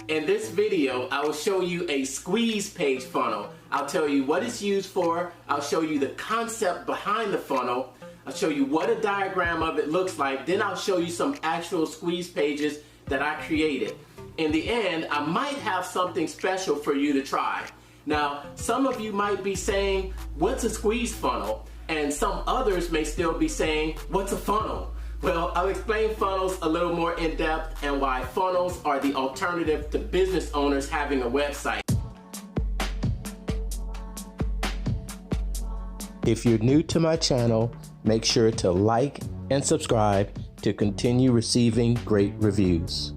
In this video, I will show you a squeeze page funnel. I'll tell you what it's used for, I'll show you the concept behind the funnel, I'll show you what a diagram of it looks like, then I'll show you some actual squeeze pages that I created. In the end, I might have something special for you to try. Now, some of you might be saying, what's a squeeze funnel? And some others may still be saying, what's a funnel? Well, I'll explain funnels a little more in depth and why funnels are the alternative to business owners having a website. If you're new to my channel, make sure to like and subscribe to continue receiving great reviews.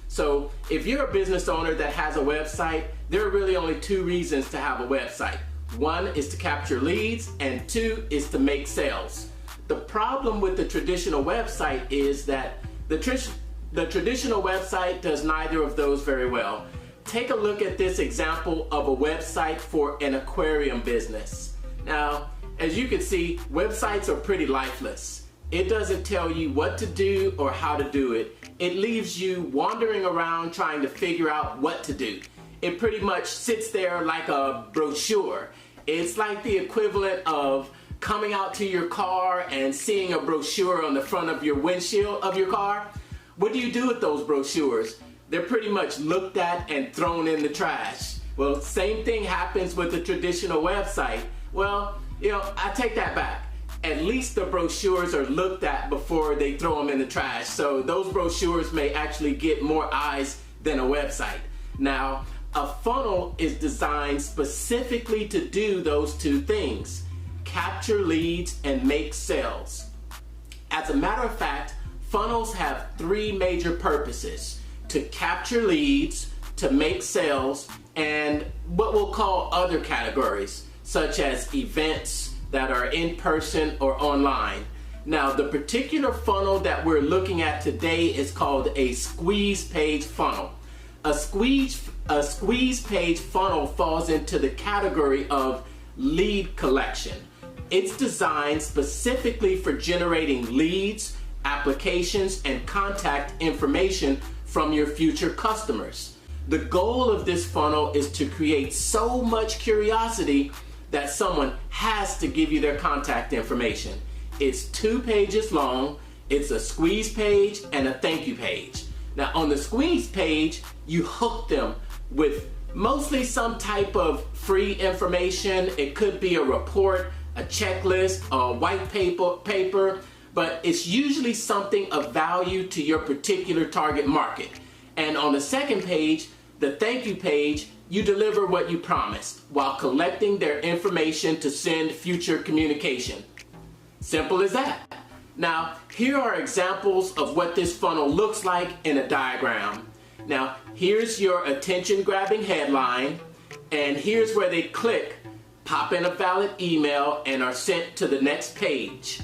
So if you're a business owner that has a website, there are really only two reasons to have a website. One is to capture leads and two is to make sales. The problem with the traditional website is that the traditional website does neither of those very well. Take a look at this example of a website for an aquarium business. Now, as you can see, websites are pretty lifeless. It doesn't tell you what to do or how to do it. It leaves you wandering around trying to figure out what to do. It pretty much sits there like a brochure. It's like the equivalent of coming out to your car and seeing a brochure on the front of your windshield of your car. What do you do with those brochures? They're pretty much looked at and thrown in the trash. Well, same thing happens with the traditional website. Well, I take that back. At least the brochures are looked at before they throw them in the trash. So those brochures may actually get more eyes than a website. Now, a funnel is designed specifically to do those two things: capture leads and make sales. As a matter of fact, funnels have three major purposes: to capture leads, to make sales, and what we'll call other categories, such as events that are in person or online. Now, the particular funnel that we're looking at today is called a squeeze page funnel. A squeeze page funnel falls into the category of lead collection. It's designed specifically for generating leads, applications, and contact information from your future customers. The goal of this funnel is to create so much curiosity that someone has to give you their contact information. It's 2 pages long, it's a squeeze page and a thank you page. Now, on the squeeze page, you hook them with mostly some type of free information. It could be a report, a checklist, a white paper, but it's usually something of value to your particular target market. And on the second page, the thank you page, you deliver what you promised while collecting their information to send future communication. Simple as that. Now, here are examples of what this funnel looks like in a diagram. Now, here's your attention-grabbing headline, and here's where they click, pop in a valid email, and are sent to the next page.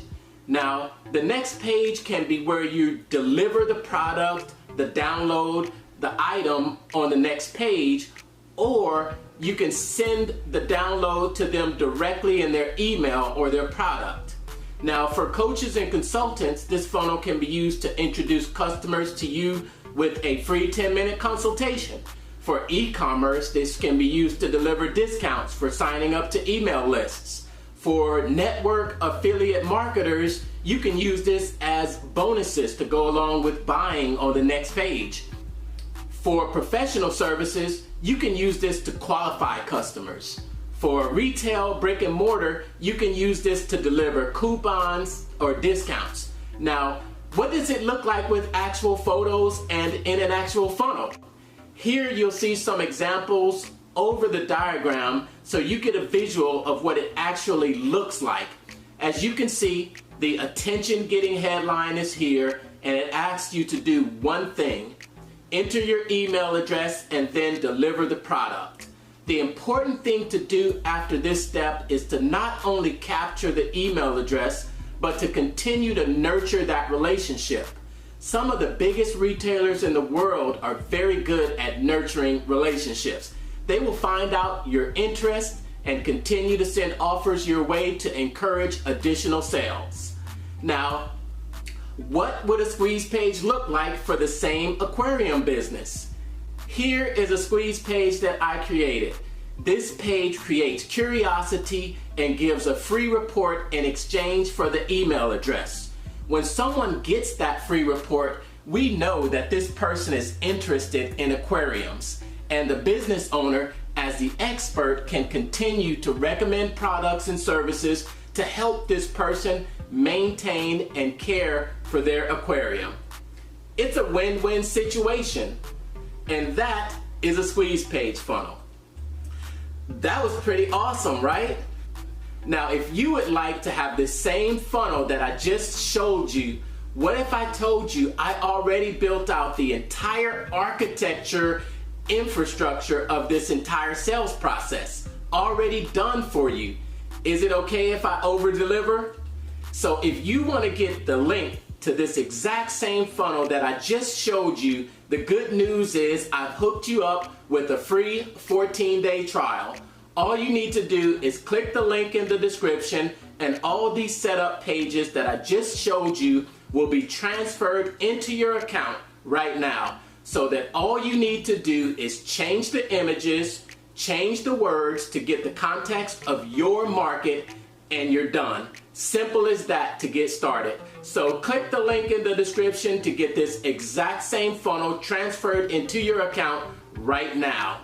Now, the next page can be where you deliver the product, the download, the item on the next page, or you can send the download to them directly in their email or their product. Now, for coaches and consultants, this funnel can be used to introduce customers to you with a free 10-minute consultation. For e-commerce, this can be used to deliver discounts for signing up to email lists. For network affiliate marketers, you can use this as bonuses to go along with buying on the next page. For professional services, you can use this to qualify customers. For retail brick and mortar, you can use this to deliver coupons or discounts. Now, what does it look like with actual photos and in an actual funnel? Here you'll see some examples over the diagram so you get a visual of what it actually looks like. As you can see, the attention-getting headline is here, and it asks you to do one thing: enter your email address and then deliver the product. The important thing to do after this step is to not only capture the email address, but to continue to nurture that relationship. Some of the biggest retailers in the world are very good at nurturing relationships. They will find out your interest and continue to send offers your way to encourage additional sales. Now, what would a squeeze page look like for the same aquarium business? Here is a squeeze page that I created. This page creates curiosity and gives a free report in exchange for the email address. When someone gets that free report, we know that this person is interested in aquariums, and the business owner, as the expert, can continue to recommend products and services to help this person maintain and care for their aquarium. It's a win-win situation, and that is a squeeze page funnel. That was pretty awesome, right? Now, if you would like to have the same funnel that I just showed you, what if I told you I already built out the entire architecture, infrastructure of this entire sales process, already done for you? Is it okay if I over-deliver? So if you want to get the link to this exact same funnel that I just showed you, the good news is I've hooked you up with a free 14-day trial. All you need to do is click the link in the description, and all these setup pages that I just showed you will be transferred into your account right now, so that all you need to do is change the images, change the words to get the context of your market, and you're done. Simple as that to get started. So click the link in the description to get this exact same funnel transferred into your account right now.